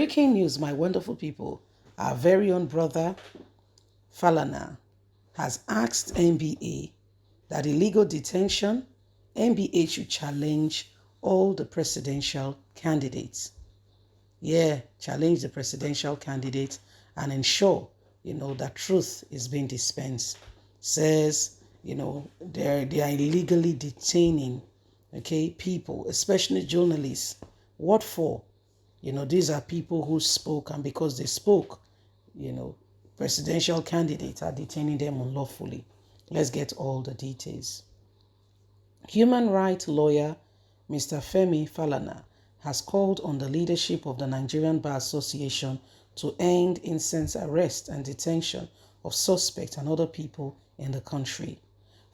Breaking news, my wonderful people. Our very own brother, Falana, has asked NBA that illegal detention, NBA should challenge all the presidential candidates. Yeah, challenge the presidential candidates and ensure, that truth is being dispensed. Says, they are illegally detaining, people, especially journalists. What for? These are people who spoke, and because they spoke, presidential candidates are detaining them unlawfully. Let's get all the details. Human rights lawyer Mr. Femi Falana has called on the leadership of the Nigerian Bar Association to end incessant arrest and detention of suspects and other people in the country.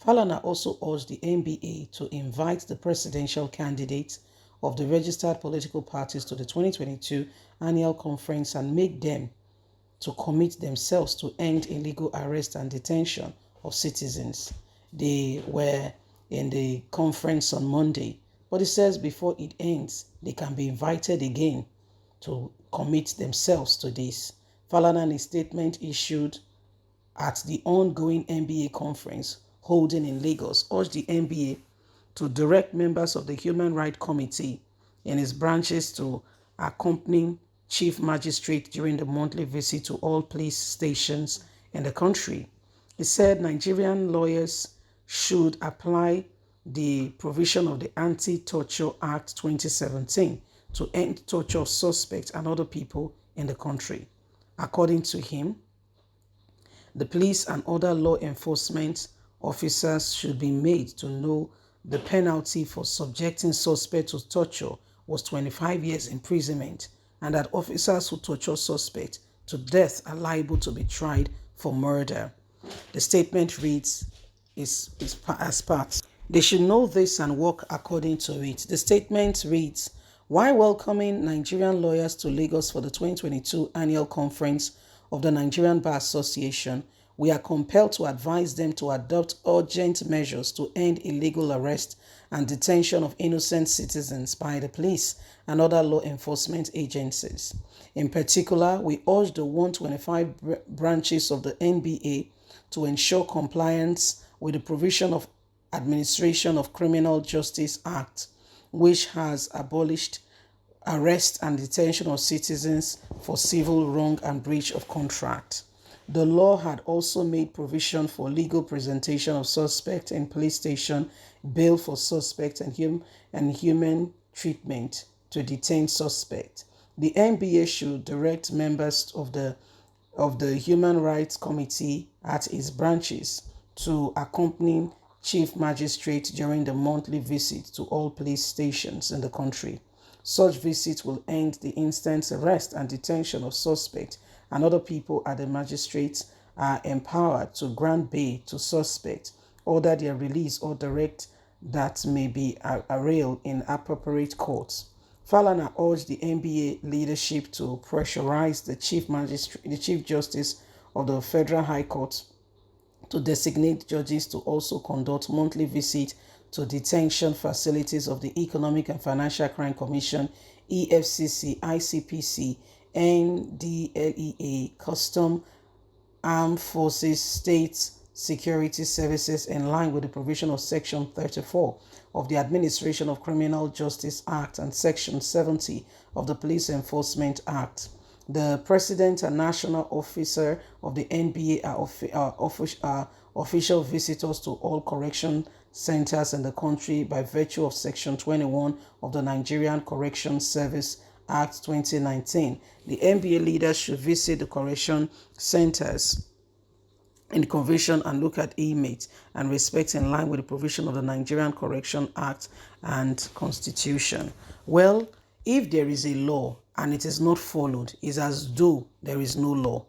Falana also urged the NBA to invite the presidential candidates of the registered political parties to the 2022 annual conference and make them to commit themselves to end illegal arrest and detention of citizens. They were in the conference on Monday, but it says before it ends, they can be invited again to commit themselves to this. Falana, in a statement issued at the ongoing NBA conference holding in Lagos, urged the NBA to direct members of the Human Rights Committee in its branches to accompany Chief Magistrate during the monthly visit to all police stations in the country. He said Nigerian lawyers should apply the provision of the Anti-Torture Act 2017 to end torture of suspects and other people in the country. According to him, the police and other law enforcement officers should be made to know the penalty for subjecting suspects to torture was 25 years imprisonment, and that officers who torture suspects to death are liable to be tried for murder. The statement reads as part. They should know this and work according to it. The statement reads, while welcoming Nigerian lawyers to Lagos for the 2022 annual conference of the Nigerian Bar Association, we are compelled to advise them to adopt urgent measures to end illegal arrest and detention of innocent citizens by the police and other law enforcement agencies. In particular, we urge the 125 branches of the NBA to ensure compliance with the provision of Administration of Criminal Justice Act, which has abolished arrest and detention of citizens for civil wrong and breach of contract. The law had also made provision for legal presentation of suspect in police station, bail for suspect, and human treatment to detain suspect. The NBA should direct members of the Human Rights Committee at its branches to accompany Chief Magistrate during the monthly visit to all police stations in the country. Such visits will end the instant arrest and detention of suspects and other people at the magistrates are empowered to grant bail to suspects, order their release, or direct that may be arraigned in appropriate courts. Falana urged the NBA leadership to pressurize the Chief Justice of the Federal High Court to designate judges to also conduct monthly visits to detention facilities of the Economic and Financial Crime Commission, EFCC, ICPC, NDLEA, Custom, Armed Forces, State Security Services in line with the provision of Section 34 of the Administration of Criminal Justice Act and Section 70 of the Police Enforcement Act. The President and National Officer of the NBA are official visitors to all correction centers in the country by virtue of Section 21 of the Nigerian Correction Service Act 2019. The NBA leaders should visit the correction centers in the convention and look at inmates and respect in line with the provision of the Nigerian Correction Act and Constitution. Well, if there is a law and it is not followed, it's as though there is no law.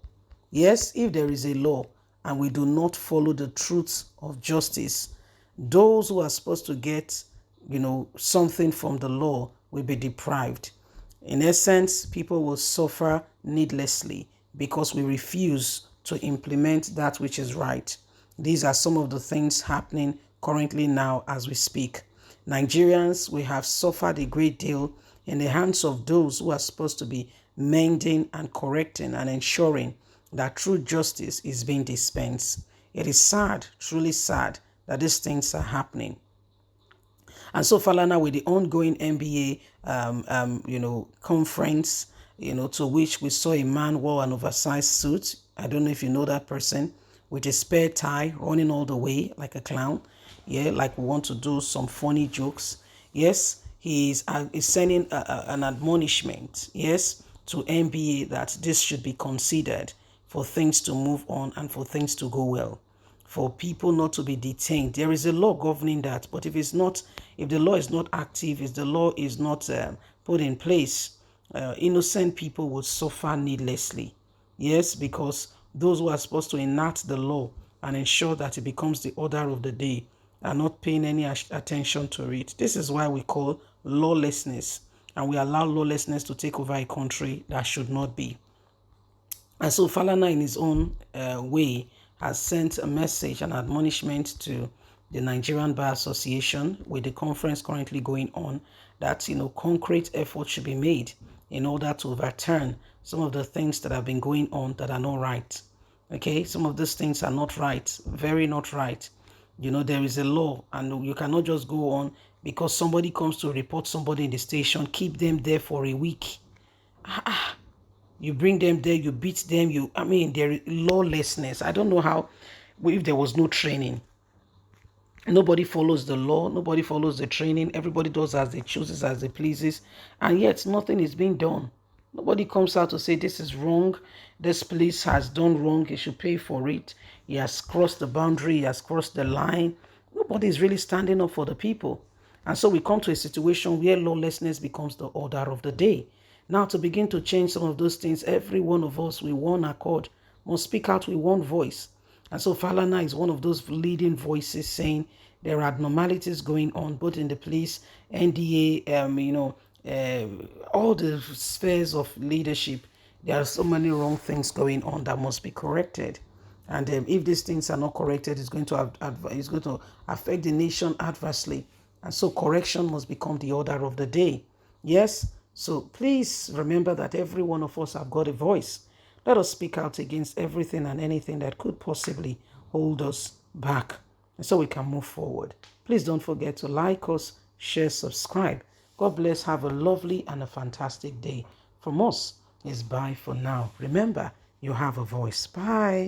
Yes, if there is a law and we do not follow the truths of justice, those who are supposed to get, something from the law will be deprived. In essence, people will suffer needlessly because we refuse to implement that which is right. These are some of the things happening currently now as we speak. Nigerians, we have suffered a great deal in the hands of those who are supposed to be mending and correcting and ensuring that true justice is being dispensed. It is sad, truly sad, that these things are happening. And so Falana, with the ongoing NBA, conference, to which we saw a man wore an oversized suit. I don't know if you know that person, with a spare tie, running all the way like a clown. Yeah, like we want to do some funny jokes. Yes, he's sending an admonishment. Yes, to NBA that this should be considered for things to move on and for things to go well, for people not to be detained. There is a law governing that, but if the law is not active, if the law is not put in place, innocent people will suffer needlessly. Yes, because those who are supposed to enact the law and ensure that it becomes the order of the day are not paying any attention to it. This is why we call lawlessness, and we allow lawlessness to take over a country that should not be. And so Falana, in his own way, has sent a message, an admonishment to the Nigerian Bar Association, with the conference currently going on, that concrete effort should be made in order to overturn some of the things that have been going on that are not right. Okay, some of these things are not right, very not right. There is a law, and you cannot just go on because somebody comes to report somebody in the station, keep them there for a week. You bring them there, you beat them, there is lawlessness. I don't know how, if there was no training. Nobody follows the law, nobody follows the training, everybody does as they chooses, as they pleases, and yet nothing is being done. Nobody comes out to say this is wrong, this police has done wrong, he should pay for it, he has crossed the boundary, he has crossed the line. Nobody is really standing up for the people. And so we come to a situation where lawlessness becomes the order of the day. Now, to begin to change some of those things, every one of us with one accord must speak out with one voice. And so Falana is one of those leading voices saying there are abnormalities going on both in the police, NDA, all the spheres of leadership. There are so many wrong things going on that must be corrected. And if these things are not corrected, it's going to affect the nation adversely. And so correction must become the order of the day. Yes? So please remember that every one of us have got a voice. Let us speak out against everything and anything that could possibly hold us back, and so we can move forward. Please don't forget to like us, share, subscribe. God bless. Have a lovely and a fantastic day. From us, is bye for now. Remember, you have a voice. Bye.